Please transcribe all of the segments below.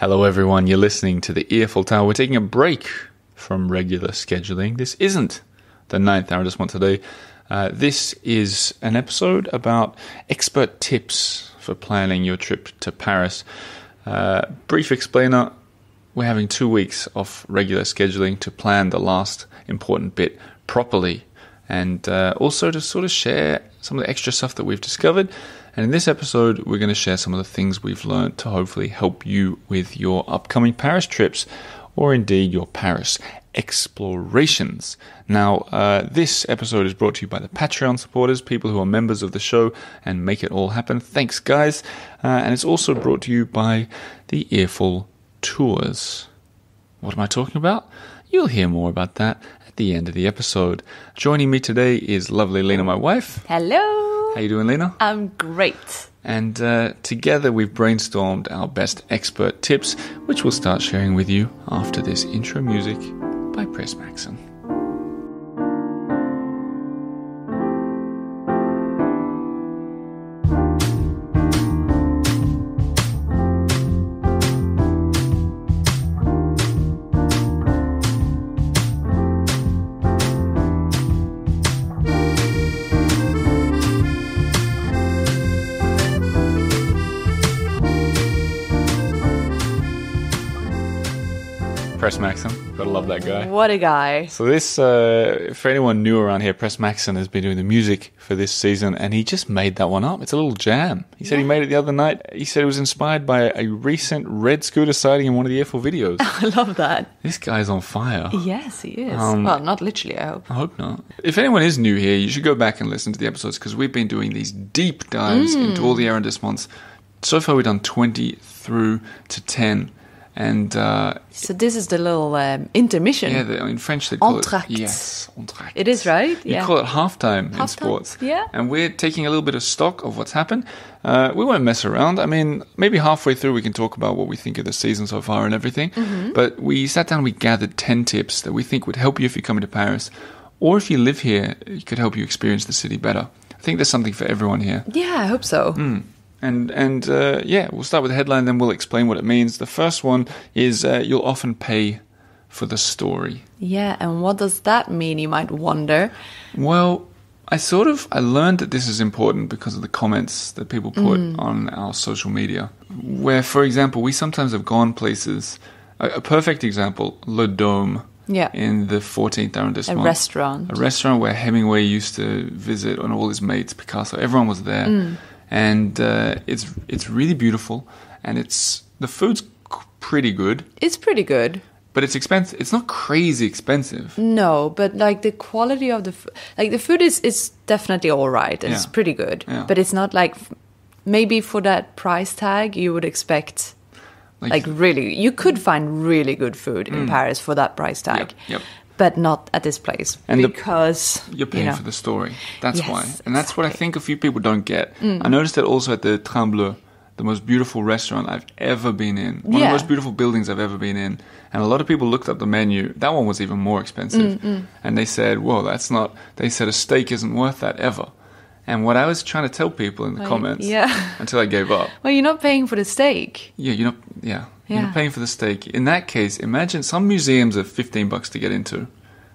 Hello everyone, you're listening to the Earful Tower. We're taking a break from regular scheduling. This isn't the ninth arrondissement today. This is an episode about expert tips for planning your trip to Paris. Brief explainer, we're having 2 weeks of regular scheduling to plan the last important bit properly, and also to sort of share some of the extra stuff that we've discovered. And in this episode, we're going to share some of the things we've learned to hopefully help you with your upcoming Paris trips, or indeed your Paris explorations. Now, this episode is brought to you by the Patreon supporters, people who are members of the show and make it all happen. Thanks, guys. And it's also brought to you by the Earful Tours. What am I talking about? You'll hear more about that at the end of the episode. Joining me today is lovely Lena, my wife. Hello. How you doing, Lena? I'm great. And together we've brainstormed our best expert tips, which we'll start sharing with you after this intro music by Press Maxon. Press Maxon, gotta love that guy. What a guy. So this, for anyone new around here, Press Maxon has been doing the music for this season, and he just made that one up. It's a little jam. He said he made it the other night. He said it was inspired by a recent red scooter sighting in one of the Earful videos. I love that. This guy's on fire. Yes, he is. Well, not literally, I hope. I hope not. If anyone is new here, you should go back and listen to the episodes, because we've been doing these deep dives into all the arrondissements. So far we've done 20 through to 10. And so this is the little intermission. Yeah, in French they call Entr'acte. it... Yes, entr'acte. It is, right? You call it halftime in sports. Yeah. And we're taking a little bit of stock of what's happened. We won't mess around. I mean, maybe halfway through we can talk about what we think of the season so far and everything. Mm-hmm. But we sat down and we gathered 10 tips that we think would help you if you're coming to Paris. Or if you live here, it could help you experience the city better. I think there's something for everyone here. Yeah, I hope so. And we'll start with the headline, then we'll explain what it means. The first one is you'll often pay for the story. Yeah, and what does that mean, you might wonder? Well, I learned that this is important because of the comments that people put on our social media. Where, for example, we sometimes have gone places. A perfect example, Le Dôme. Yeah. In the 14th arrondissement. A restaurant where Hemingway used to visit, and all his mates, Picasso, everyone was there. And it's really beautiful, and the food's pretty good. It's pretty good, but it's expensive. It's not crazy expensive. No, but like the quality of the food is definitely all right. It's pretty good, but it's not like maybe for that price tag you would expect. Really, you could find really good food in Paris for that price tag. Yep. But not at this place, and because you're paying for the story. That's why, and that's exactly what I think a few people don't get. I noticed that also at the Train Bleu, the most beautiful restaurant I've ever been in, one of the most beautiful buildings I've ever been in, and a lot of people looked up the menu. That one was even more expensive, and they said, "Whoa, that's not." They said a steak isn't worth that ever. And what I was trying to tell people in the comments, until I gave up. Well, you're not paying for the steak. You're not paying for the steak. In that case, imagine some museums are $15 to get into.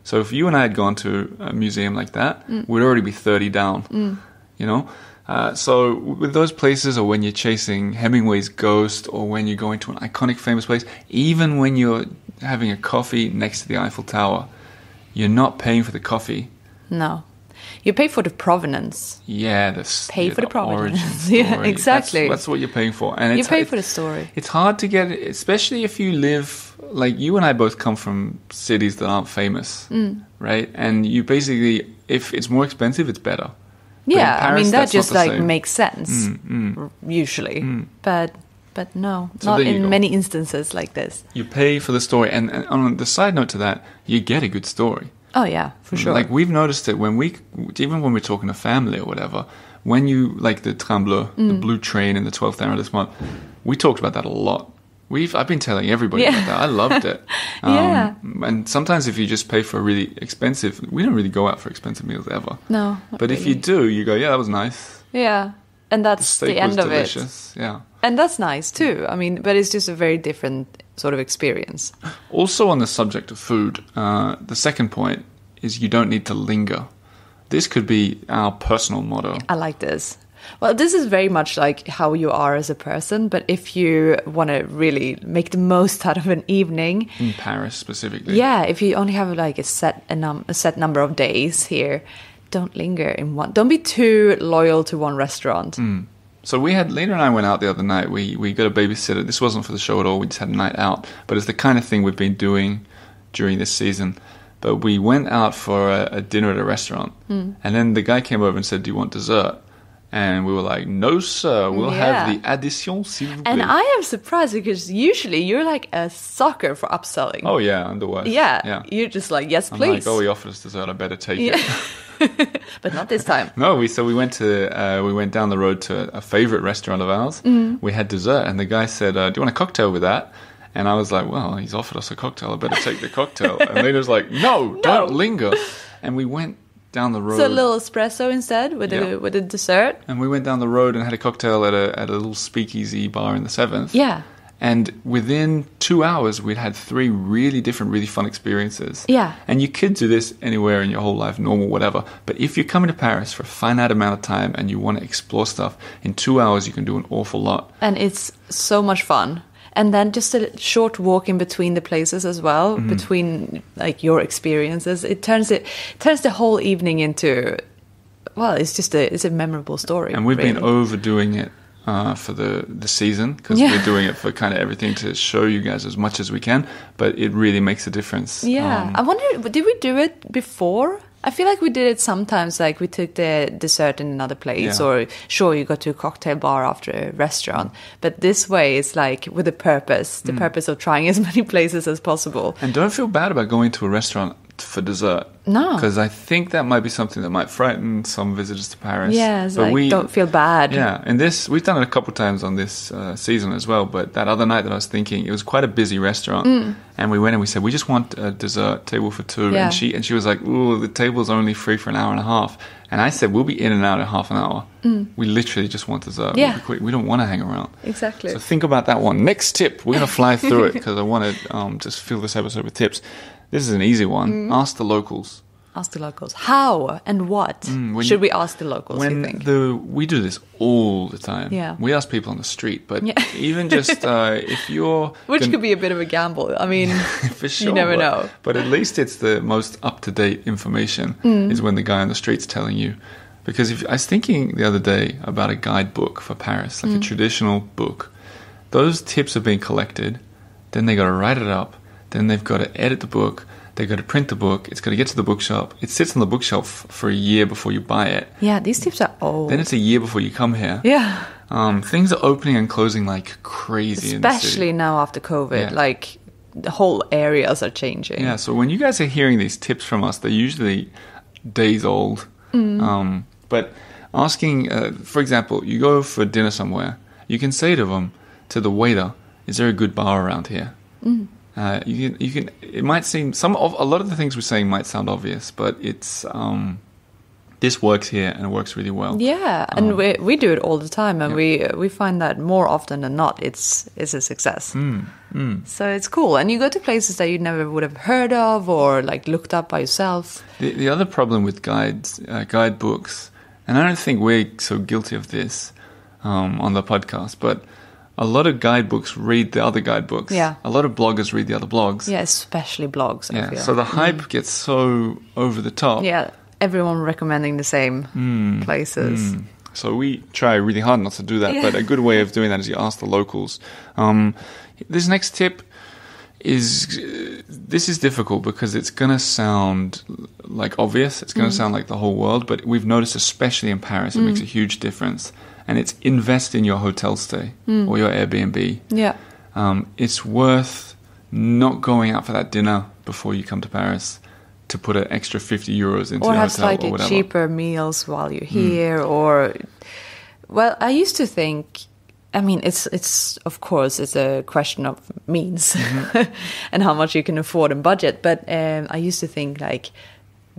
So if you and I had gone to a museum like that, we'd already be 30 down. You know? So with those places, or when you're chasing Hemingway's ghost, or when you're going to an iconic famous place, even when you're having a coffee next to the Eiffel Tower, you're not paying for the coffee. No. You pay for the provenance. Yeah, for the provenance. Yeah, exactly. That's what you're paying for. And you pay for the story. It's hard to get, especially if you live, like you and I both come from cities that aren't famous, right? And you basically, if it's more expensive, it's better. Yeah, Paris, I mean, that just same. makes sense, usually. But no, so not in many instances like this. You pay for the story. And on the side note to that, you get a good story. Oh, yeah, for sure. Like, we've noticed it even when we're talking to family or whatever, when you, like the Train Bleu, the blue train in the 12th arrondissement, we talked about that a lot. I've been telling everybody about that. I loved it. And sometimes if you just pay for a really expensive, we don't really go out for expensive meals ever. No. But if you do, you go, yeah, that was nice. Yeah. and that's the end of delicious. Yeah. And that's nice too. I mean, but it's just a very different sort of experience. Also on the subject of food, the second point is you don't need to linger. This could be our personal motto. I like this. Well, this is very much like how you are as a person, but if you want to really make the most out of an evening... In Paris, specifically. Yeah, if you only have like a set number of days here, don't linger in one... Don't be too loyal to one restaurant. So Lena and I went out the other night. We got a babysitter. This wasn't for the show at all. We just had a night out. But it's the kind of thing we've been doing during this season. But we went out for a dinner at a restaurant. And then the guy came over and said, do you want dessert? And we were like, no, sir, we'll have the addition, s'il vous plaît. And I am surprised because usually you're like a sucker for upselling. Oh, yeah, underway. Yeah, you're just like, yes, please. I'm like, oh, he offered us dessert, I better take it. But not this time. No, we went down the road to a favorite restaurant of ours. We had dessert, and the guy said, do you want a cocktail with that? And I was like, well, he's offered us a cocktail, I better take the cocktail. And Lena was like, no, don't linger. And we went down the road. So a little espresso instead with a dessert. And we went down the road and had a cocktail at a little speakeasy bar in the 7th. Yeah. And within 2 hours, we'd had 3 really different, really fun experiences. Yeah. And you could do this anywhere in your whole life, normal, whatever. But if you're coming to Paris for a finite amount of time and you want to explore stuff, in 2 hours, you can do an awful lot. And it's so much fun. And then just a short walk in between the places as well, between like your experiences. It turns the whole evening into, well, it's a memorable story. And we've been overdoing it for the season because we're doing it for kind of everything to show you guys as much as we can. But it really makes a difference. Yeah. I wonder, did we do it before? I feel like we did it sometimes, like we took the dessert in another place, or sure, you go to a cocktail bar after a restaurant. But this way, it's like with a purpose, the purpose of trying as many places as possible. And don't feel bad about going to a restaurant for dessert. No. Because I think that might be something that might frighten some visitors to Paris. Yeah, it's like, don't feel bad. Yeah, and we've done it a couple of times on this season as well, but that other night that I was thinking, it was quite a busy restaurant, and we went and we said, we just want a dessert table for 2, yeah. and she was like, ooh, the table's only free for an hour and a half. And I said, we'll be in and out in half an hour. We literally just want dessert. Yeah. We don't want to hang around. Exactly. So think about that one. Next tip, we're going to fly through it because I want to just fill this episode with tips. This is an easy one. Ask the locals. Ask the locals. How and what should we ask the locals, you think? We do this all the time. Yeah. We ask people on the street, but even just if you're... Which could be a bit of a gamble. I mean, for sure, you never know. But at least it's the most up-to-date information is when the guy on the street's telling you. Because I was thinking the other day about a guidebook for Paris, like a traditional book. Those tips are being collected, then they got to write it up, then they've got to edit the book, they've got to print the book, it's got to get to the bookshop, it sits on the bookshelf for a year before you buy it. Yeah, these tips are old. Then it's a year before you come here. Yeah. Things are opening and closing like crazy. Especially now after COVID, like the whole areas are changing. Yeah, so when you guys are hearing these tips from us, they're usually days old. But asking, for example, you go for dinner somewhere, you can say to the waiter, is there a good bar around here? You can. It might seem a lot of the things we're saying might sound obvious, but it's this works here and it works really well. Yeah, and we do it all the time, and we find that more often than not, it's a success. So it's cool, and you go to places that you never would have heard of or like looked up by yourself. The other problem with guidebooks, and I don't think we're so guilty of this on the podcast, but a lot of guidebooks read the other guidebooks. Yeah. A lot of bloggers read the other blogs. Yeah, especially blogs, I feel. So the hype gets so over the top. Yeah, everyone recommending the same places. So we try really hard not to do that, but a good way of doing that is you ask the locals. This next tip is difficult because it's going to sound like obvious. It's going to sound like the whole world, but we've noticed, especially in Paris, it makes a huge difference. And it's invest in your hotel stay or your Airbnb. Yeah. It's worth not going out for that dinner before you come to Paris to put an extra 50 euros into or the have hotel slightly or whatever. cheaper meals while you're here. Or, well, I used to think, I mean, it's of course, it's a question of means and how much you can afford and budget. But I used to think like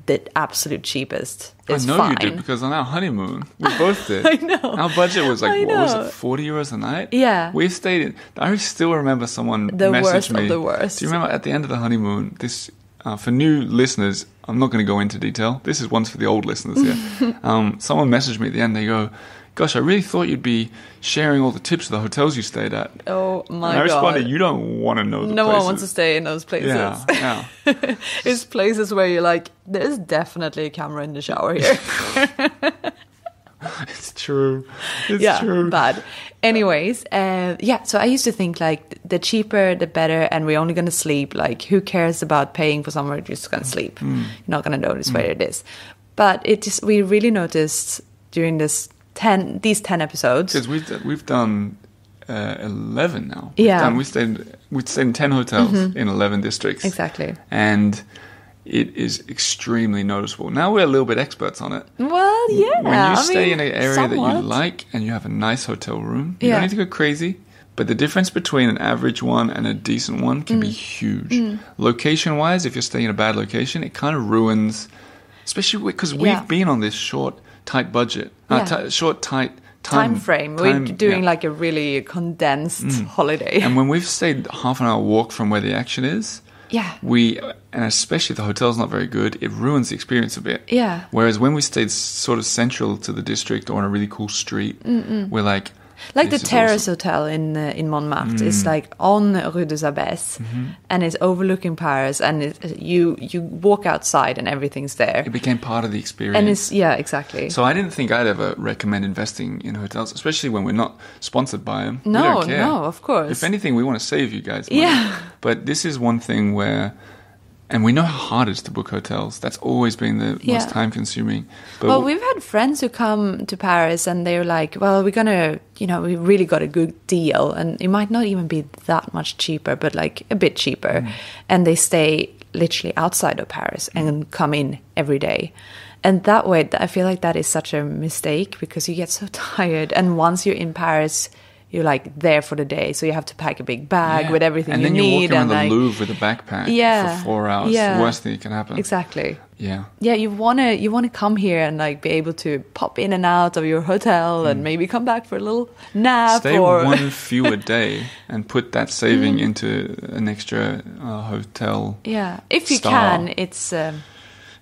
the absolute cheapest is I know fine. you did, because on our honeymoon, we both did. I know. Our budget was like, I what was know. it, 40 euros a night? Yeah. We stayed in... I still remember someone The messaged worst me. of the worst. Do you remember at the end of the honeymoon, this... for new listeners, I'm not going to go into detail. This is one's for the old listeners here. Someone messaged me at the end. They go, gosh, I really thought you'd be sharing all the tips of the hotels you stayed at. Oh my and I responded, God. you don't want to know the places. No one wants to stay in those places. Yeah. It's places where you're like, there's definitely a camera in the shower here. It's true. It's true. Bad. Anyways, so I used to think like the cheaper, the better, and we're only going to sleep. Like, who cares about paying for somewhere you're just going to sleep? You're not going to notice where it is. But we really noticed during these 10 episodes. Because we've done 11 now. Yeah. We stayed in 10 hotels in 11 districts. Exactly. And it is extremely noticeable. Now we're a little bit experts on it. Well, yeah. When you stay in an area that somewhat. you like and you have a nice hotel room, you don't need to go crazy. But the difference between an average one and a decent one can be huge. Location-wise, if you're staying in a bad location, it kind of ruins, especially because we've been on this short, tight budget, short, tight time frame. We're doing like a really condensed holiday. And when we've stayed half an hour walk from where the action is, and especially if the hotel's not very good, it ruins the experience a bit. Yeah. Whereas when we stayed sort of central to the district or on a really cool street, we're like the Terrace Hotel in Montmartre is like on Rue des Abbesses, and it's overlooking Paris, and you walk outside and everything's there. It became part of the experience. And it's exactly. So I didn't think I'd ever recommend investing in hotels, especially when we're not sponsored by them. No, we don't care. no, of course. If anything, we want to save you guys money. Yeah. But this is one thing where... And we know how hard it is to book hotels. That's always been the most time-consuming. But we've had friends who come to Paris and they're like, well, we're going to, we really got a good deal. And it might not even be that much cheaper, but like a bit cheaper. And they stay literally outside of Paris and come in every day. And that way, I feel like that is such a mistake because you get so tired. And once you're in Paris... You're like there for the day, so you have to pack a big bag with everything you need. And then you're walking around the Louvre with a backpack for 4 hours. Yeah. The worst thing that can happen. Exactly. Yeah. Yeah, you wanna come here and like be able to pop in and out of your hotel and maybe come back for a little nap. Stay one fewer day and put that saving into an extra hotel. Yeah, if you star. can, it's. Yeah,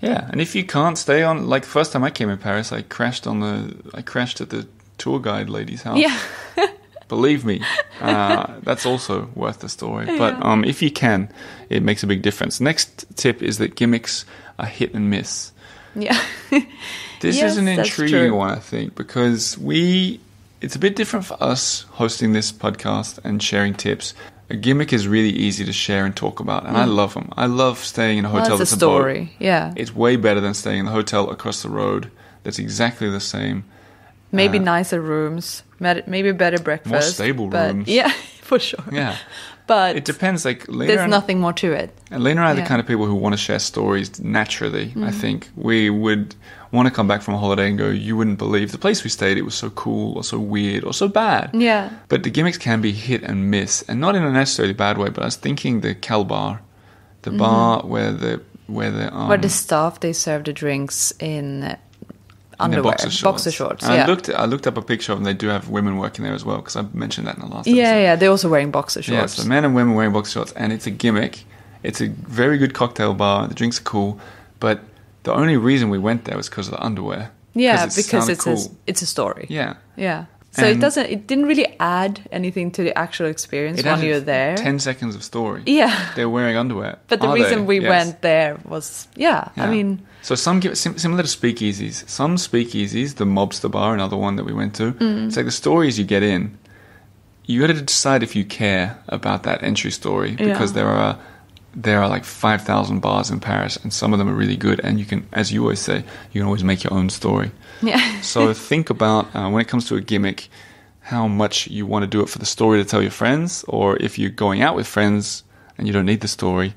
and if you can't stay on, like the first time I came in Paris, I crashed at the tour guide lady's house. Yeah. Believe me, that's also worth the story. But if you can, it makes a big difference. Next tip is that gimmicks are hit and miss. Yeah. This is an intriguing one, I think, because it's a bit different for us hosting this podcast and sharing tips. A gimmick is really easy to share and talk about, and I love them. I love staying in a hotel that's a story. Yeah. It's way better than staying in the hotel across the road that's exactly the same. Maybe nicer rooms, maybe better breakfast. More stable rooms. Yeah, for sure. Yeah. But it depends. Like there's nothing more to it. And Lena and I are the kind of people who want to share stories naturally, I think. We would want to come back from a holiday and go, you wouldn't believe the place we stayed, it was so cool or so weird or so bad. Yeah. But the gimmicks can be hit and miss, and not in a necessarily bad way, but I was thinking the Cal bar, the bar where the staff, they serve the drinks in... underwear, boxer shorts. I looked up a picture of them. They do have women working there as well, because I mentioned that in the last episode. Yeah, they're also wearing boxer shorts. Yeah, so men and women wearing boxer shorts, and it's a gimmick. It's a very good cocktail bar. The drinks are cool, but the only reason we went there was because of the underwear. Yeah, because it's a story. Yeah. Yeah. So it didn't really add anything to the actual experience when you're there. 10 seconds of story. Yeah. They're wearing underwear. But the reason we went there was, I mean... So similar to speakeasies. Some speakeasies, the Mobster Bar, another one that we went to, it's like the stories you get in, you got to decide if you care about that entry story, because there are like 5,000 bars in Paris, and some of them are really good, and you can, as you always say, you can always make your own story. Yeah. So think about, when it comes to a gimmick, how much you want to do it for the story to tell your friends, or if you're going out with friends and you don't need the story,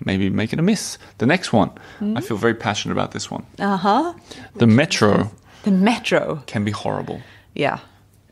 maybe make it a miss. The next one, I feel very passionate about this one. Uh-huh. The metro. The metro. Can be horrible. Yeah.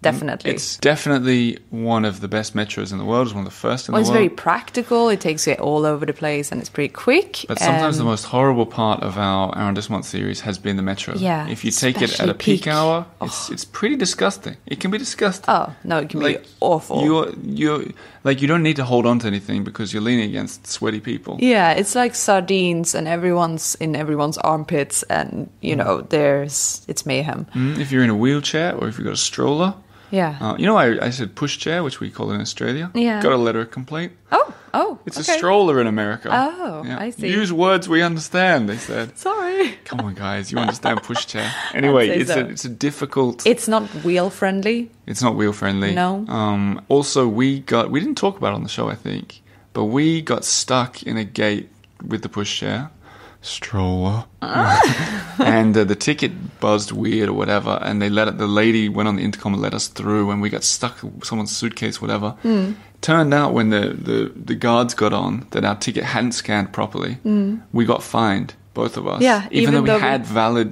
definitely. It's definitely one of the best metros in the world. It's one of the first in the world. It's very practical. It takes you all over the place and it's pretty quick. But sometimes the most horrible part of our arrondissement series has been the metro. Yeah, if you take it at a peak hour, it's pretty disgusting. It can be disgusting. Oh, no, it can be awful. You're like, you don't need to hold on to anything because you're leaning against sweaty people. Yeah, it's like sardines and everyone's in everyone's armpits and, it's mayhem. If you're in a wheelchair or if you've got a stroller. Yeah. I said pushchair, which we call it in Australia. Yeah. Got a letter of complaint. Oh, It's a stroller in America. Oh, yeah. I see. Use words we understand, they said. Sorry. Come on, guys, you understand pushchair. Anyway, it's a difficult... It's not wheel friendly. It's not wheel friendly. No. Also, we didn't talk about it on the show, I think, but we got stuck in a gate with the pushchair. Stroller. And the ticket buzzed weird or whatever, and the lady went on the intercom and let us through, and we got stuck with someone's suitcase, whatever. Turned out when the guards got on that our ticket hadn't scanned properly. We got fined, both of us. Yeah, even though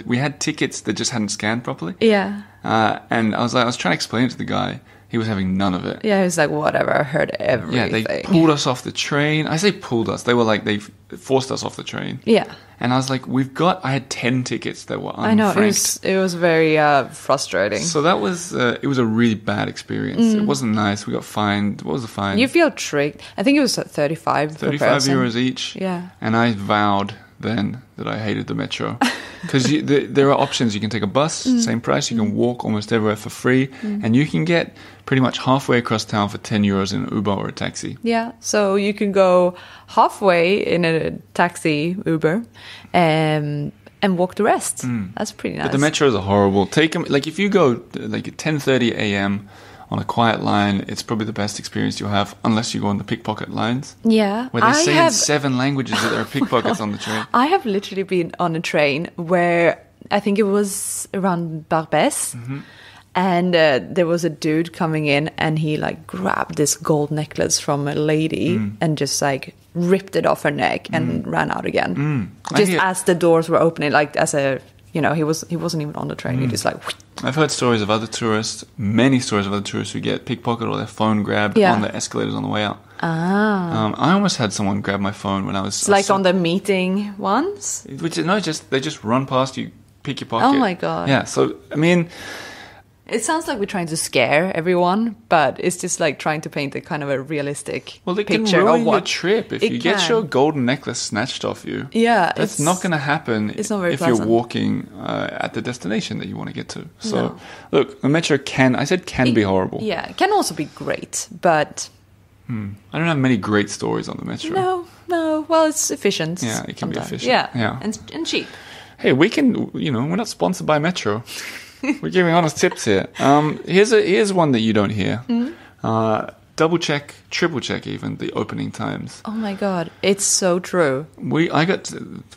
we had tickets that just hadn't scanned properly. Yeah. And I was trying to explain it to the guy. He was having none of it. Yeah, he was like, whatever, I heard everything. Yeah, they pulled us off the train. I say pulled us. They were like, they forced us off the train. Yeah. And I was like, I had 10 tickets that were unfranked. I know, it was very frustrating. So that was, it was a really bad experience. It wasn't nice. We got fined. What was the fine? You feel tricked. I think it was 35 per person. €35 each. Yeah. And I vowed then that I hated the metro. Because there are options. You can take a bus, same price. You can walk almost everywhere for free. And you can get pretty much halfway across town for €10 in an Uber or a taxi. Yeah, so you can go halfway in a taxi, Uber, and walk the rest. That's pretty nice. But the metros are horrible. Take them, like if you go like at 10:30 a.m. on a quiet line, it's probably the best experience you'll have, unless you go on the pickpocket lines. Yeah. Where they say in 7 languages that there are pickpockets on the train. I have literally been on a train where I think it was around Barbès. And there was a dude coming in and he like grabbed this gold necklace from a lady and just like ripped it off her neck and ran out again. Just as the doors were opening, like as a... he wasn't even on the train. He just like... I've heard stories of other tourists, many stories of other tourists who get pickpocketed or their phone grabbed on the escalators on the way out. I almost had someone grab my phone when I was... on the meeting ones? They just run past you, pick your pocket. Oh my God. Yeah, so, I mean... It sounds like we're trying to scare everyone, but it's just like trying to paint a kind of a realistic Well, it picture can ruin of what your trip if you get your golden necklace snatched off you. Yeah, that's not going to happen if pleasant. You're walking at the destination that you want to get to. So, look, the metro can be horrible. Yeah, it can also be great, but... I don't have many great stories on the metro. No. Well, it's efficient. Yeah, it can be efficient. Yeah. And cheap. Hey, we can, we're not sponsored by Metro. We're giving honest tips here. Here's one that you don't hear. Double check, triple check even, the opening times. Oh my God, it's so true. I got,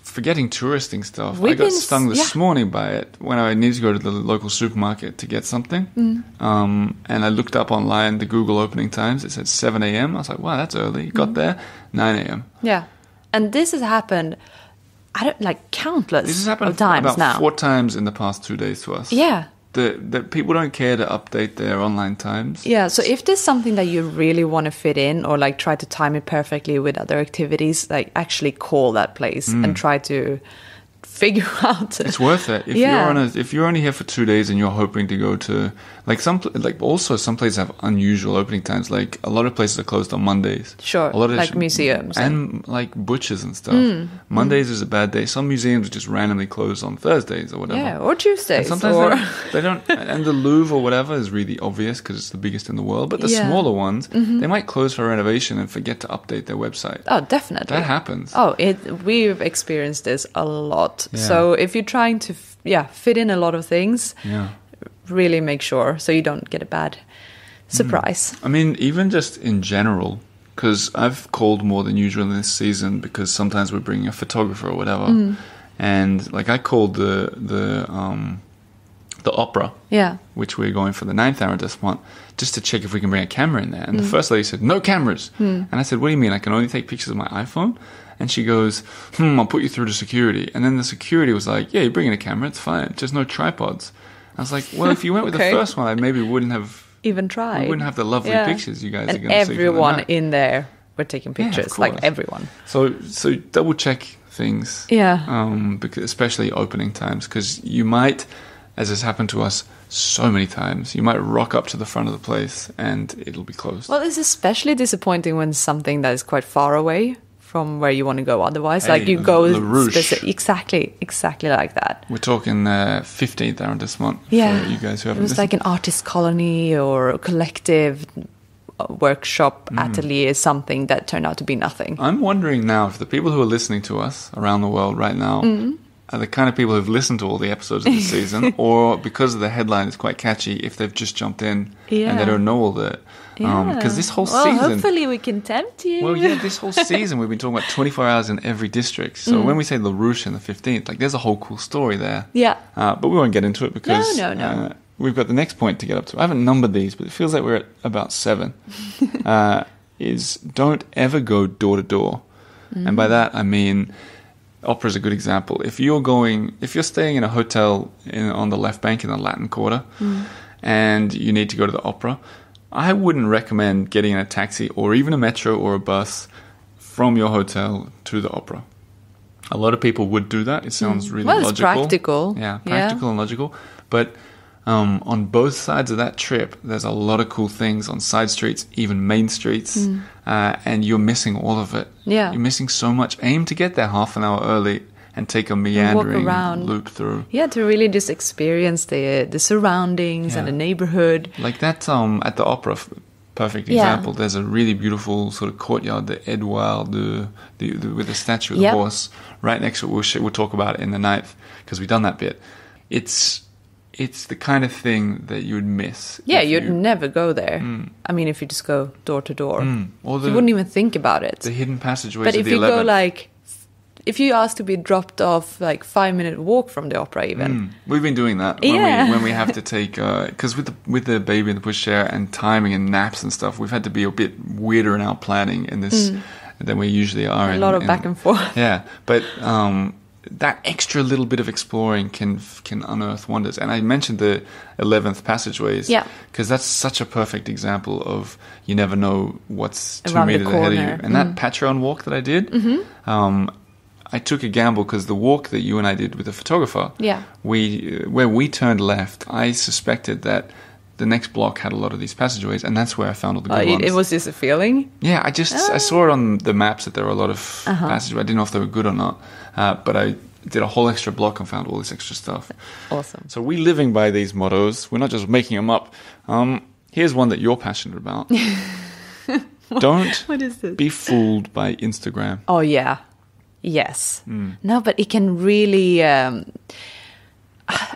forgetting touristing stuff, I got stung this morning by it when I needed to go to the local supermarket to get something. And I looked up online the Google opening times. It said 7 a.m. I was like, wow, that's early. Got there, 9 a.m. Yeah. And this has happened... countless this has happened times about now. 4 times in the past 2 days to us. Yeah. The people don't care to update their online times. Yeah, so if there's something that you really want to fit in or like try to time it perfectly with other activities, like actually call that place and try to figure out. It's worth it. If you're only here for 2 days and you're hoping to go to some places have unusual opening times. Like a lot of places are closed on Mondays. Sure, a lot of like museums and like butchers and stuff. Mondays is a bad day. Some museums just randomly close on Thursdays or whatever. Yeah, or Tuesdays. And sometimes they don't. And the Louvre or whatever is really obvious because it's the biggest in the world. But the smaller ones, they might close for renovation and forget to update their website. Oh, definitely. That happens. Oh, we've experienced this a lot. Yeah. So if you're trying to fit in a lot of things, really make sure so you don't get a bad surprise. I mean, even just in general, because I've called more than usual in this season because sometimes we're bringing a photographer or whatever, and like I called the opera, which we're going for the 9th arrondissement, just to check if we can bring a camera in there. And the first lady said, no cameras. And I said, what do you mean? I can only take pictures of my iPhone? And she goes, I'll put you through to security. And then the security was like, yeah, you're bringing a camera, it's fine, just no tripods. I was like, well, if you went with the first one, I maybe wouldn't have even tried. We wouldn't have the lovely pictures you guys are going to see. Everyone in there were taking pictures, like everyone. So double check things. Yeah. Because especially opening times, because you might, as has happened to us so many times, you might rock up to the front of the place and it'll be closed. Well, it's especially disappointing when something that is quite far away from where you want to go otherwise. Like you go... Exactly like that. We're talking 15th hour this month for you guys who haven't It was like an artist colony or a collective workshop atelier, something that turned out to be nothing. I'm wondering now if the people who are listening to us around the world right now are the kind of people who've listened to all the episodes of the season, or because of the headline is quite catchy, if they've just jumped in and they don't know all the... Because this whole season... hopefully we can tempt you. Well, yeah, this whole season we've been talking about 24 hours in every district. So when we say La Ruche in the 15th, like there's a whole cool story there. Yeah. But we won't get into it because... No. We've got the next point to get up to. I haven't numbered these, but it feels like we're at about 7. Is don't ever go door to door. And by that I mean... Opera is a good example. If you're staying in a hotel on the left bank in the Latin Quarter, and you need to go to the opera, I wouldn't recommend getting in a taxi or even a metro or a bus from your hotel to the opera. A lot of people would do that. It sounds really logical. It's practical. Yeah, practical and logical. But on both sides of that trip, there's a lot of cool things on side streets, even main streets, and you're missing all of it. Yeah. You're missing so much. Aim to get there half an hour early and take a meandering loop through. Yeah, to really just experience the surroundings and the neighborhood. Like that at the opera, perfect example. There's a really beautiful sort of courtyard, the Edouard, with the statue of the horse right next to it. We'll talk about it in the 9th because we've done that bit. It's the kind of thing that you would miss. Yeah, you'd never go there. I mean, if you just go door to door. Or you wouldn't even think about it. The hidden passageways but of if the you 11th. go if you ask to be dropped off 5-minute walk from the opera even. We've been doing that when we have to take... Because with the baby in the pushchair and timing and naps and stuff, we've had to be a bit weirder in our planning in this than we usually are. A lot of back and forth. Yeah, but... that extra little bit of exploring can unearth wonders. And I mentioned the 11th passageways because that's such a perfect example of you never know what's 2 meters ahead of you. And that Patreon walk that I did, I took a gamble because the walk that you and I did with the photographer, where we turned left, I suspected that the next block had a lot of these passageways, and that's where I found all the good ones. It was just a feeling? Yeah, I saw it on the maps that there were a lot of passageways. I didn't know if they were good or not, but I did a whole extra block and found all this extra stuff. Awesome. So we're living by these mottos. We're not just making them up. Here's one that you're passionate about. Don't be fooled by Instagram. Oh, yeah. Yes. No, but it can really...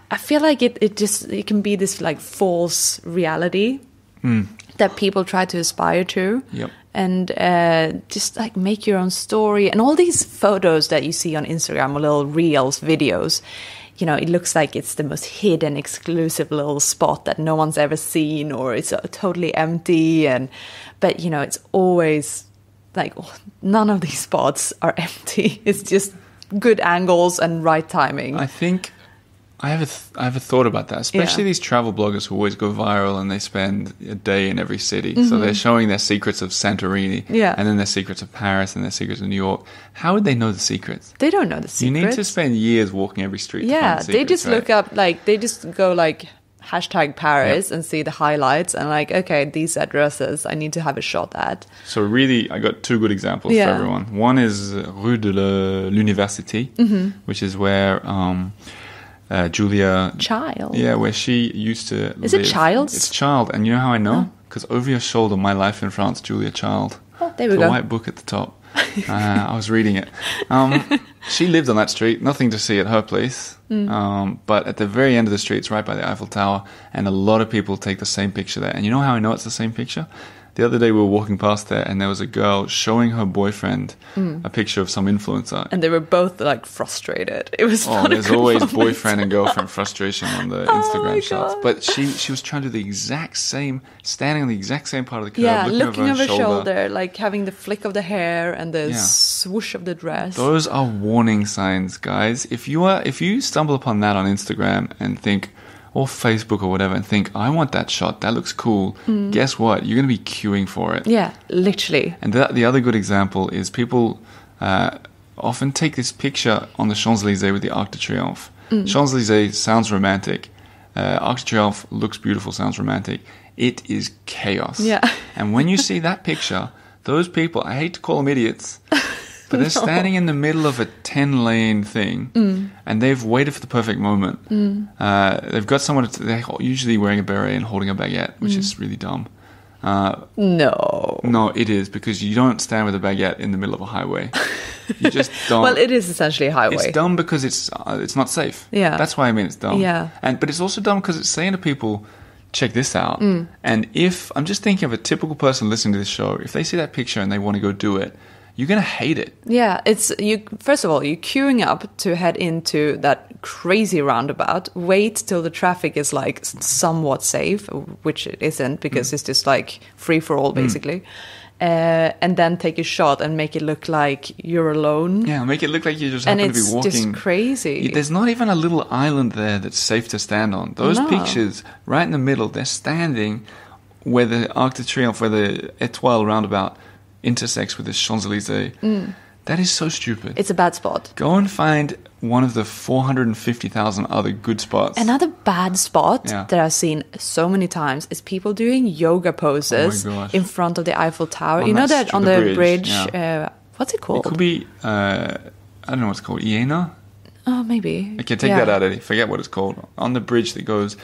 I feel like it can be this false reality that people try to aspire to. Yep. And just make your own story. And all these photos that you see on Instagram, or little reels, videos, it looks like it's the most hidden, exclusive little spot that no one's ever seen, or it's totally empty. But it's always none of these spots are empty. It's just good angles and right timing. I think I have a thought about that, especially these travel bloggers who always go viral and they spend a day in every city. So they're showing their secrets of Santorini, and then their secrets of Paris and their secrets of New York. How would they know the secrets? They don't know the secrets. You need to spend years walking every street to find the secrets, they just look up, they just go hashtag Paris and see the highlights and okay, these addresses I need to have a shot at. So really, I got 2 good examples for everyone. One is Rue de l'Université, which is where... Julia Child. Yeah, where she used to live. Is it Child's? It's Child. And you know how I know? Because over your shoulder, My Life in France, Julia Child. Oh, there we go. The white book at the top. I was reading it. She lived on that street. Nothing to see at her place. But at the very end of the street, it's right by the Eiffel Tower. And a lot of people take the same picture there. And you know how I know it's the same picture? The other day we were walking past there and there was a girl showing her boyfriend a picture of some influencer. And they were both frustrated. It was not there's a good always moment. Boyfriend and girlfriend frustration on the Instagram shots. But she was trying to do the exact same, standing on the exact same part of the curve, looking over her shoulder, having the flick of the hair and the swoosh of the dress. Those are warning signs, guys. If you stumble upon that on Instagram and think, or Facebook or whatever and think, I want that shot, that looks cool, guess what? You're going to be queuing for it. Yeah, literally. And the other good example is people often take this picture on the Champs-Élysées with the Arc de Triomphe. Champs-Élysées sounds romantic. Arc de Triomphe looks beautiful, sounds romantic. It is chaos. Yeah. And when you see that picture, those people, I hate to call them idiots, but they're standing in the middle of a 10-lane thing, and they've waited for the perfect moment. They've got someone, they're usually wearing a beret and holding a baguette, which is really dumb. No, it is, because you don't stand with a baguette in the middle of a highway. You just don't. Well, it is essentially a highway. It's dumb because it's not safe. Yeah. That's why I mean it's dumb. Yeah. But it's also dumb because it's saying to people, check this out. And if, I'm just thinking of a typical person listening to this show, if they see that picture and they want to go do it, you're going to hate it. Yeah, it's you. First of all, you're queuing up to head into that crazy roundabout. Wait till the traffic is like somewhat safe, which it isn't, because it's just like free for all basically. And then take a shot and make it look like you're alone. Yeah, make it look like you just happen to be walking. And it's just crazy. There's not even a little island there that's safe to stand on. Those pictures, right in the middle, they're standing where the Arc de Triomphe, where the Étoile roundabout intersects with the Champs-Élysées. That is so stupid. It's a bad spot. Go and find one of the 450,000 other good spots. Another bad spot that I've seen so many times is people doing yoga poses in front of the Eiffel Tower. You know that on the bridge? What's it called? It could be, I don't know what it's called, Iena? Oh, maybe. Okay, take that out, Eddie. Forget what it's called. On the bridge that goes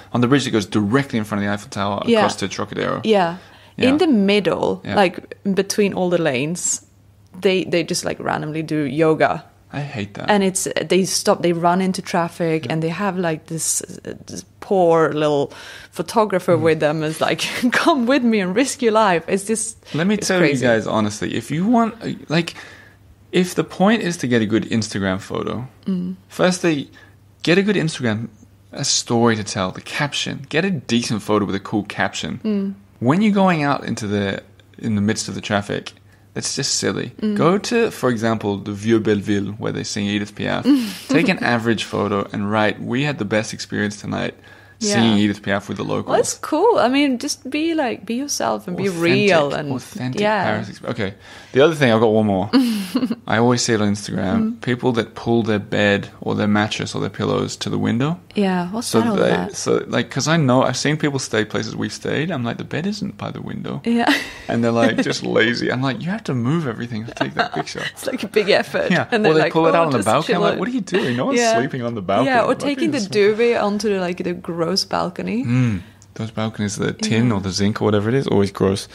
directly in front of the Eiffel Tower across to Trocadero. Yeah. In the middle, like between all the lanes, they just like randomly do yoga. I hate that. And they run into traffic, and they have like this poor little photographer with them. Is like, come with me and risk your life. It's just. Let me tell you guys honestly, if you want, if the point is to get a good Instagram photo, firstly, get a good Instagram, a story to tell, the caption. Get a decent photo with a cool caption. When you're going out in the midst of the traffic, that's just silly. Go to, for example, the Vieux Belleville, where they sing Edith Piaf. Take an average photo and write, we had the best experience tonight singing Edith Piaf with the locals. Well, it's cool. I mean, just be yourself and authentic, be real. And authentic Paris experience. Okay. The other thing, I've got one more. I always see it on Instagram. People that pull their bed or their mattress or their pillows to the window. Yeah, what's that all about? So, because I know, I've seen people stay places we've stayed. I'm like, the bed isn't by the window. Yeah. And they're like, just lazy. I'm like, you have to move everything to take that picture. It's like a big effort. Yeah. And or they pull it out on the balcony. I'm like, what are you doing? No one's sleeping on the balcony. Yeah, or taking the duvet onto the gross balcony. Those balconies, the tin or the zinc or whatever it is, always gross.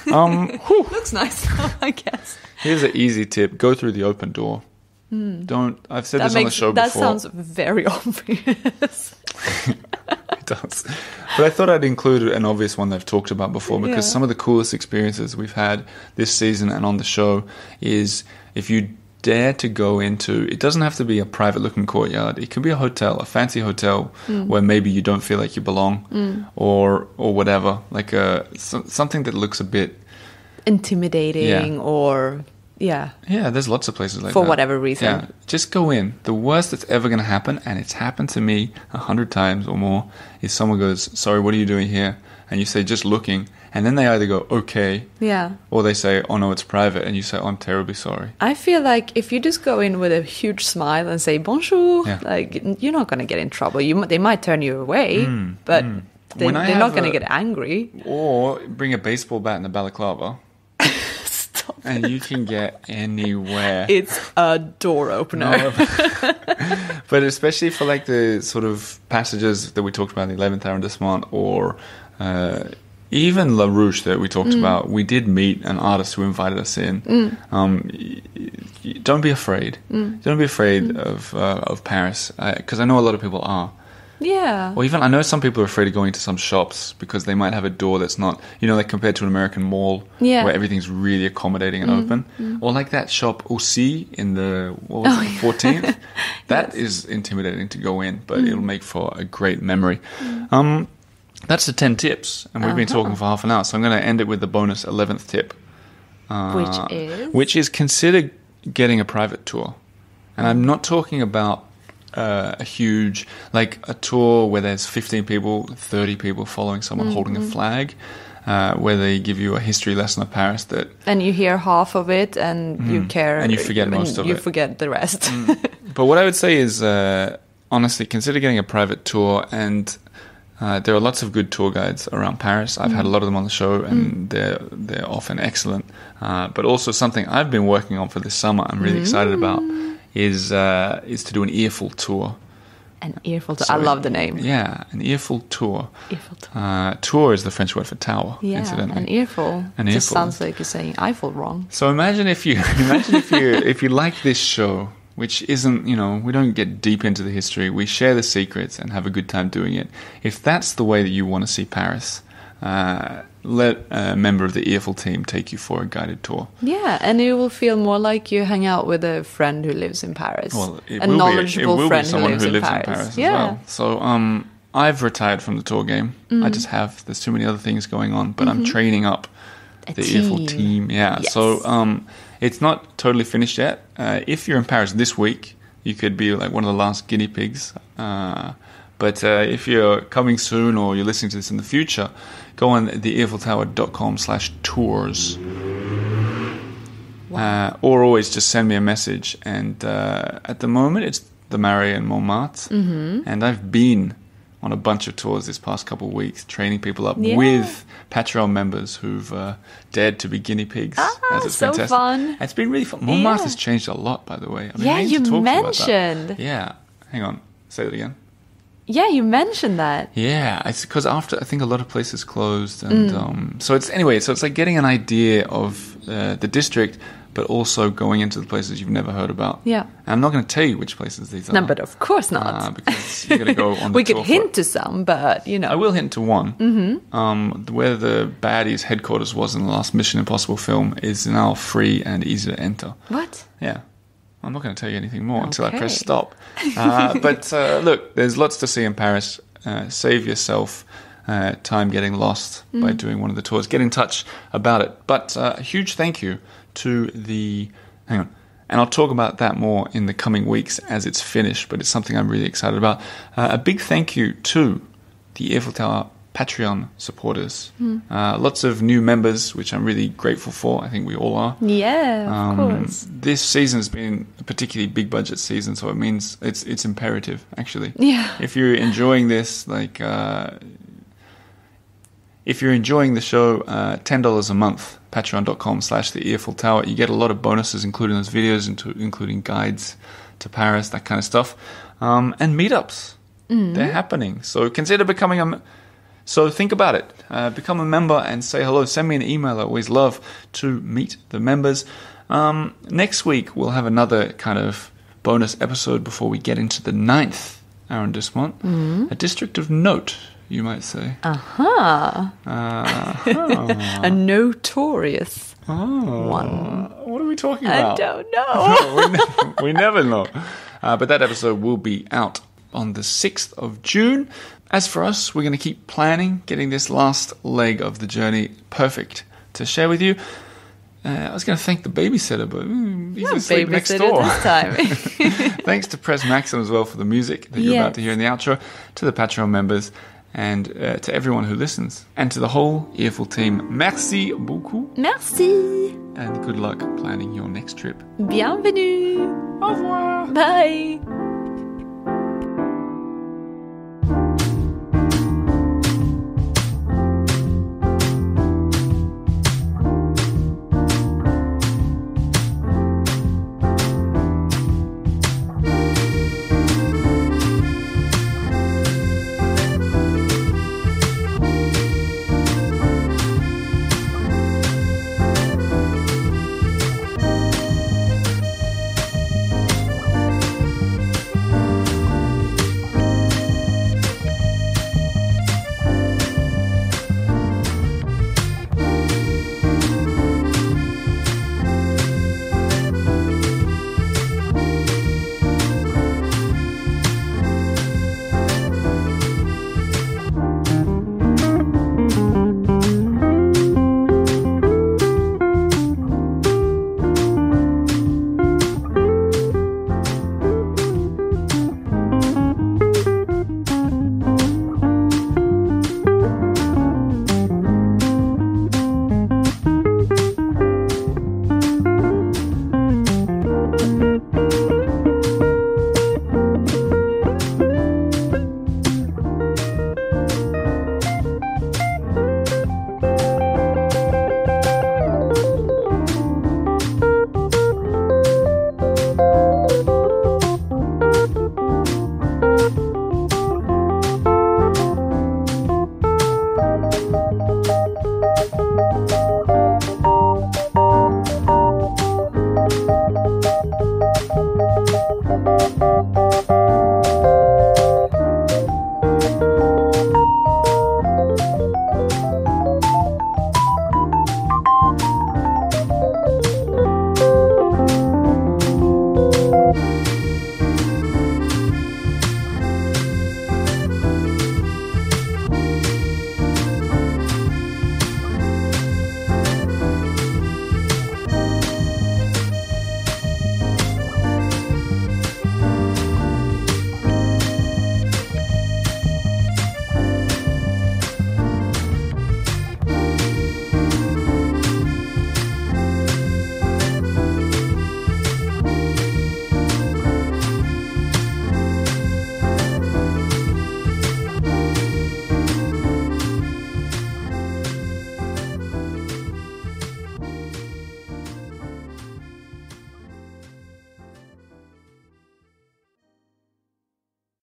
Looks nice, I guess. Here's an easy tip: go through the open door. Don't. I've said this on the show before. That sounds very obvious. It does, but I thought I'd include an obvious one that I've talked about before, because some of the coolest experiences we've had this season and on the show is if you dare to go into, it doesn't have to be a private looking courtyard, it can be a hotel, a fancy hotel where maybe you don't feel like you belong, or whatever, like something that looks a bit intimidating or there's lots of places like that for whatever reason. Just go in. The worst that's ever going to happen, and it's happened to me 100 times or more, is someone goes, sorry, what are you doing here? And you say, just looking. And then they either go, okay. Yeah. Or they say, oh no, it's private. And you say, oh, I'm terribly sorry. I feel like if you just go in with a huge smile and say, bonjour, like, you're not going to get in trouble. They might turn you away, but they're not going to get angry. Or bring a baseball bat and a balaclava. Stop. And you can get anywhere. It's a door opener. No. But especially for like the sort of passages that we talked about in the 11th arrondissement, or even La Ruche that we talked about, we did meet an artist who invited us in. Don't be afraid. Don't be afraid of Paris, because I know a lot of people are. Yeah. Or even, I know some people are afraid of going to some shops because they might have a door that's not, like compared to an American mall where everything's really accommodating and open. Or like that shop Aussi in the 14th. That is intimidating to go in, but it'll make for a great memory. That's the 10 tips, and we've been talking for half an hour, so I'm going to end it with the bonus 11th tip. Which is consider getting a private tour. And I'm not talking about a huge, like a tour where there's 15 people, 30 people following someone holding a flag, where they give you a history lesson of Paris that... And you hear half of it and you care... And you forget most of it. You forget the rest. But what I would say is, honestly, consider getting a private tour, and there are lots of good tour guides around Paris. I've had a lot of them on the show, and they're often excellent. But also something I've been working on for this summer, I'm really excited about, is to do an earful tour. An earful tour. So I love the name. Yeah, an earful tour. Earful tour. Tour is the French word for tower, incidentally. An earful. An just earful. Sounds like you're saying Eiffel wrong. So imagine if you like this show, which isn't, we don't get deep into the history. We share the secrets and have a good time doing it. If that's the way that you want to see Paris, let a member of the Earful team take you for a guided tour. Yeah, and you will feel more like you hang out with a friend who lives in Paris. Well, a knowledgeable friend who lives in Paris. Paris as well. So I've retired from the tour game. I just have. There's too many other things going on, but I'm training up the Earful team. Yeah, yes. So it's not totally finished yet. If you're in Paris this week, you could be like one of the last guinea pigs. But if you're coming soon or you're listening to this in the future, go on theeiffeltower.com/tours. Wow. Or always just send me a message. And at the moment, it's the Marais and Montmartre. And I've been on a bunch of tours this past couple of weeks, training people up with Patreon members who've dared to be guinea pigs. As it's so been tested. Fun. It's been really fun. Montmartre has changed a lot, by the way. You mentioned. Yeah. Hang on. Say that again. Yeah, you mentioned that. Yeah, it's because after I think a lot of places closed, and so it's like getting an idea of the district, but also going into the places you've never heard about. Yeah, and I'm not going to tell you which places these are. No, but of course not, because you got to go on. The we could hint to some, but I will hint to one. Where the baddies' headquarters was in the last Mission Impossible film is now free and easy to enter. What? Yeah. I'm not going to tell you anything more until I press stop. But look, there's lots to see in Paris. Save yourself time getting lost by doing one of the tours. Get in touch about it. But a huge thank you to the... Hang on. And I'll talk about that more in the coming weeks as it's finished, but it's something I'm really excited about. A big thank you to the Eiffel Tower Patreon supporters. Lots of new members, which I'm really grateful for. I think we all are. Yeah, of course. This season's been a particularly big budget season, so it means it's imperative, actually. Yeah. If you're enjoying this, if you're enjoying the show, $10 a month, patreon.com/the Eiffel Tower. You get a lot of bonuses, including those videos, including guides to Paris, that kind of stuff, and meetups. They're happening. So consider becoming a... So think about it. Become a member and say hello. Send me an email. I always love to meet the members. Next week, we'll have another kind of bonus episode before we get into the 9th arrondissement. A district of note, you might say. A notorious one. What are we talking about? I don't know. we never know. But that episode will be out on the 6th of June. As for us, we're going to keep planning, getting this last leg of the journey perfect to share with you. I was going to thank the babysitter, but he's asleep next door. This time. Thanks to Press Maxim as well for the music that you're about to hear in the outro, to the Patreon members, and to everyone who listens. And to the whole Earful team, merci beaucoup. Merci. And good luck planning your next trip. Bienvenue. Au revoir. Bye.